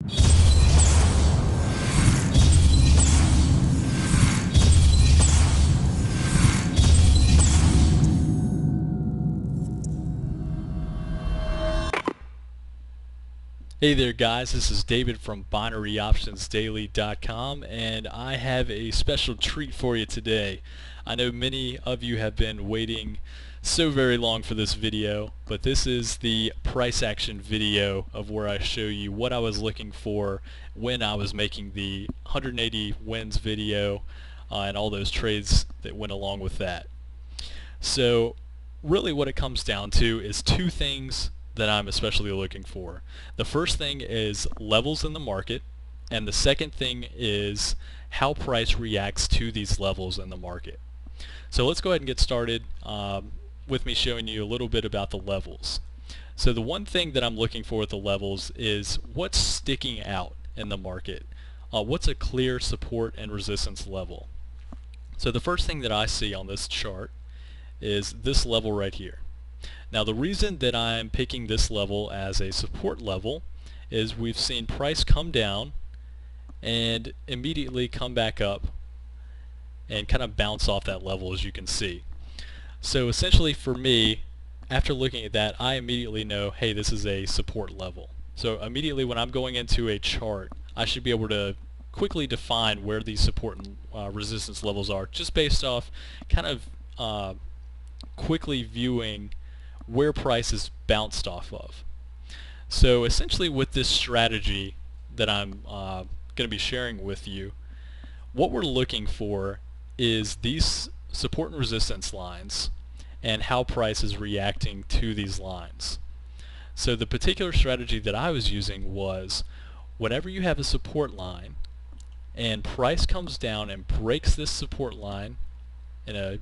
Hey there guys, this is David from BinaryOptionsDaily.com, and I have a special treat for you today. I know many of you have been waiting so very long for this video, but this is the price action video of where I show you what I was looking for when I was making the 180 wins video and all those trades that went along with that. So really what it comes down to is two things that I'm especially looking for. The first thing is levels in the market, and the second thing is how price reacts to these levels in the market. So let's go ahead and get started with me showing you a little bit about the levels. So the one thing that I'm looking for with the levels is what's sticking out in the market. What's a clear support and resistance level? So the first thing that I see on this chart is this level right here. Now the reason that I'm picking this level as a support level is we've seen price come down and immediately come back up and kind of bounce off that level, as you can see. So essentially for me, after looking at that, I immediately know, hey, this is a support level. So immediately when I'm going into a chart, I should be able to quickly define where these support and resistance levels are, just based off kind of quickly viewing where price is bounced off of. So essentially with this strategy that I'm going to be sharing with you, what we're looking for is these support and resistance lines and how price is reacting to these lines. So the particular strategy that I was using was whenever you have a support line and price comes down and breaks this support line in a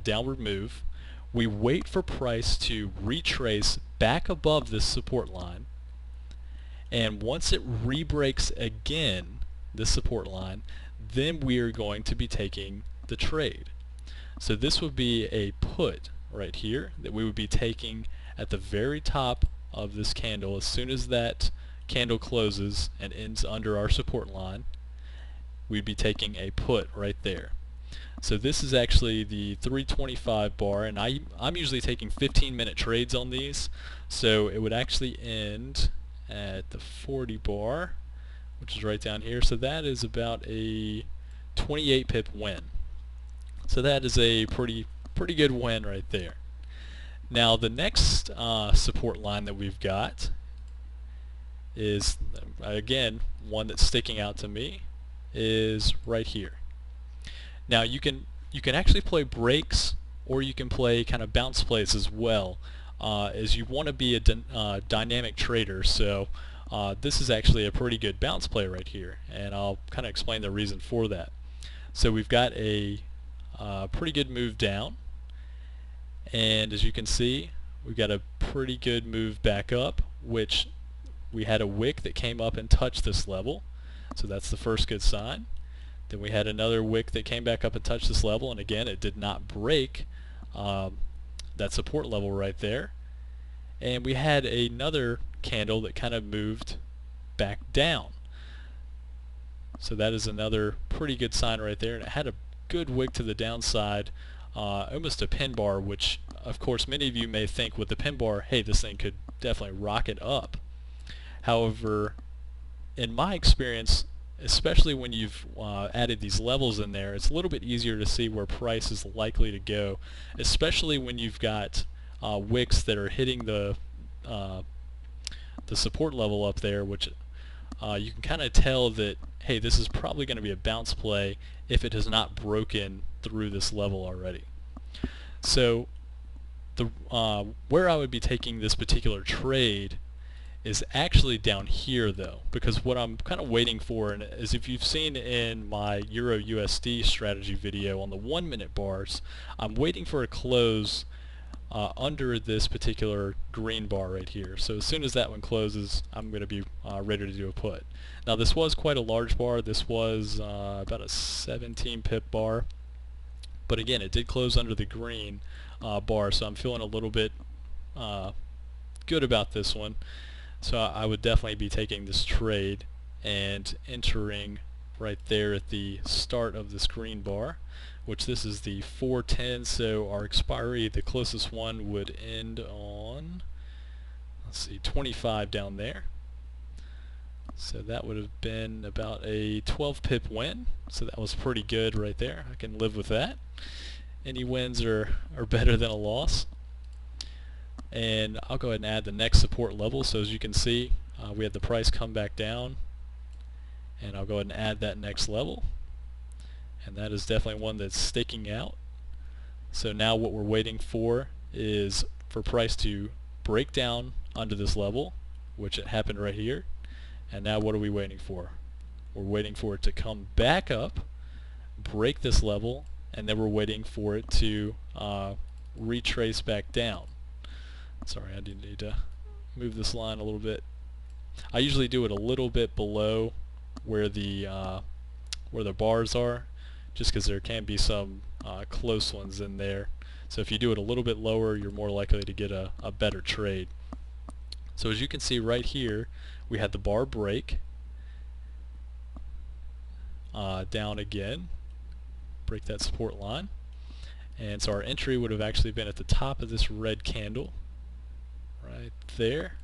downward move, we wait for price to retrace back above this support line, and once it re-breaks again this support line, then we are going to be taking the trade. So this would be a put right here that we would be taking at the very top of this candle. As soon as that candle closes and ends under our support line, we'd be taking a put right there. So this is actually the 325 bar, and I'm usually taking 15-minute trades on these, so it would actually end at the 40 bar, which is right down here. So that is about a 28 pip win. So that is a pretty good win right there. Now the next support line that we've got is, again, one that's sticking out to me, is right here. Now you can actually play breaks, or you can play kind of bounce plays as well, as you want to be a dynamic trader. So this is actually a pretty good bounce play right here, and I'll kind of explain the reason for that. So we've got a pretty good move down, and as you can see, we've got a pretty good move back up, which we had a wick that came up and touched this level. So that's the first good sign. Then we had another wick that came back up and touched this level, and again it did not break that support level right there. And we had another candle that kind of moved back down. So that is another pretty good sign right there, and it had a good wick to the downside, almost a pin bar, which of course many of you may think with the pin bar, hey, this thing could definitely rocket up. However, in my experience, especially when you've added these levels in there, it's a little bit easier to see where price is likely to go, especially when you've got wicks that are hitting the support level up there, which you can kind of tell that, hey, this is probably going to be a bounce play if it has not broken through this level already. So the where I would be taking this particular trade is actually down here though, because what I'm kind of waiting for, and as if you've seen in my Euro USD strategy video on the 1 minute bars, I'm waiting for a close under this particular green bar right here. So as soon as that one closes, I'm going to be ready to do a put. Now this was quite a large bar. This was about a 17 pip bar, but again it did close under the green bar, so I'm feeling a little bit good about this one. So I would definitely be taking this trade and entering right there at the start of this green bar, which this is the 410, so our expiry, the closest one, would end on, let's see, 25 down there. So that would have been about a 12 pip win, so that was pretty good right there. I can live with that. Any wins are better than a loss. And I'll go ahead and add the next support level. So as you can see, we had the price come back down, and I'll go ahead and add that next level, and that is definitely one that's sticking out. So now what we're waiting for is for price to break down under this level, which it happened right here. And now what are we waiting for? We're waiting for it to come back up, break this level, and then we're waiting for it to retrace back down. Sorry, I do need to move this line a little bit. I usually do it a little bit below where the bars are, just because there can be some close ones in there. So if you do it a little bit lower, you're more likely to get a better trade. So as you can see right here, we had the bar break down again, break that support line, and so our entry would have actually been at the top of this red candle right there.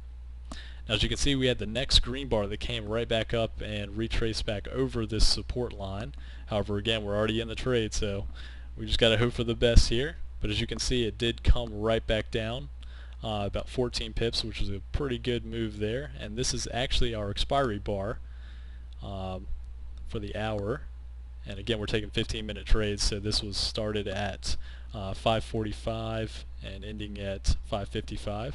Now as you can see, we had the next green bar that came right back up and retraced back over this support line. However, again, we're already in the trade, so we just got to hope for the best here. But as you can see, it did come right back down about 14 pips, which was a pretty good move there. And this is actually our expiry bar for the hour. And again, we're taking 15-minute trades, so this was started at 5:45 and ending at 5:55.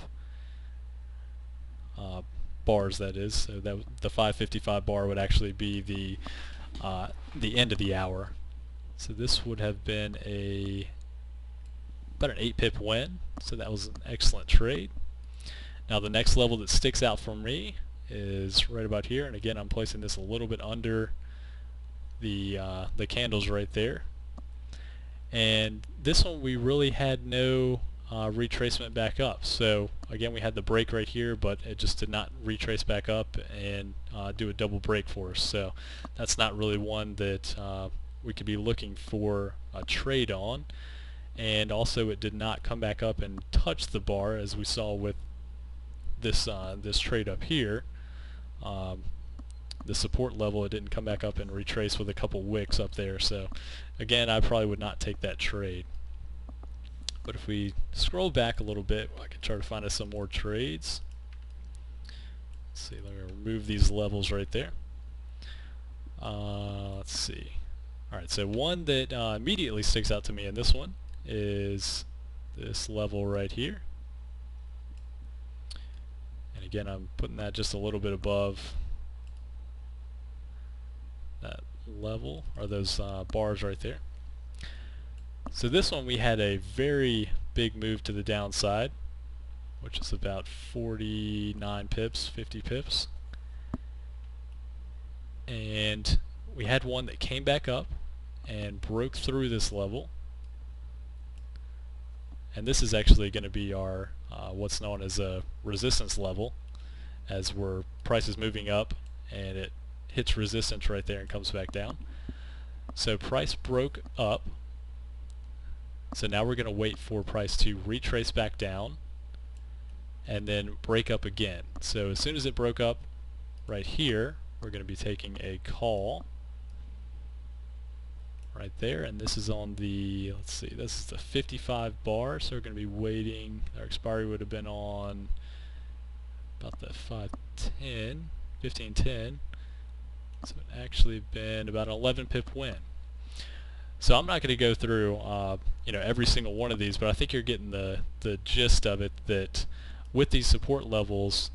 Bars, that is. So that the 5:55 bar would actually be the end of the hour. So this would have been about an 8 pip win. So that was an excellent trade. Now the next level that sticks out for me is right about here, and again I'm placing this a little bit under the candles right there. And this one we really had no retracement back up. So again, we had the break right here, but it just did not retrace back up and do a double break for us. So that's not really one that we could be looking for a trade on. And also it did not come back up and touch the bar as we saw with this this trade up here. The support level, it didn't come back up and retrace with a couple wicks up there. So again, I probably would not take that trade. But if we scroll back a little bit, I can try to find us some more trades. Let's see, let me remove these levels right there. Let's see. Alright, so one that immediately sticks out to me in this one is this level right here. And again, I'm putting that just a little bit above that level, or those bars right there. So this one we had a very big move to the downside, which is about 49 pips, 50 pips. And we had one that came back up and broke through this level. And this is actually going to be our what's known as a resistance level, as price is moving up and it hits resistance right there and comes back down. So price broke up. So now we're going to wait for price to retrace back down and then break up again. So as soon as it broke up right here, we're going to be taking a call right there, and this is on the, let's see, this is the 55 bar, so we're going to be waiting. Our expiry would have been on about the 510, 1510, so it actually been about an 11 pip win. So I'm not going to go through every single one of these, but I think you're getting the gist of it, that with these support levels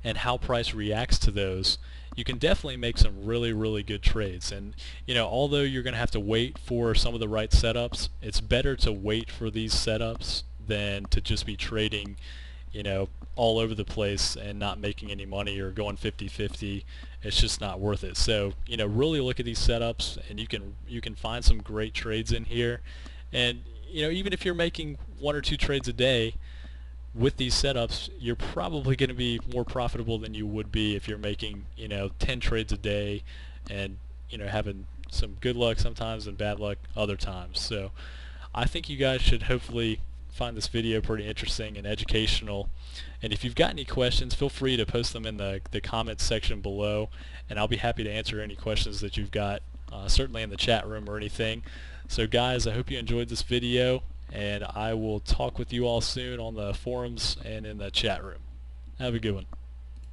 and how price reacts to those, you can definitely make some really, really good trades. And although you're going to have to wait for some of the right setups, it's better to wait for these setups than to just be trading all over the place and not making any money or going 50-50. It's just not worth it. So really look at these setups, and you can find some great trades in here. And even if you're making 1 or 2 trades a day, with these setups, you're probably going to be more profitable than you would be if you're making, 10 trades a day and, having some good luck sometimes and bad luck other times. So I think you guys should hopefully find this video pretty interesting and educational. And if you've got any questions, feel free to post them in the comments section below, and I'll be happy to answer any questions that you've got, certainly in the chat room or anything. So guys, I hope you enjoyed this video, and I will talk with you all soon on the forums and in the chat room. Have a good one.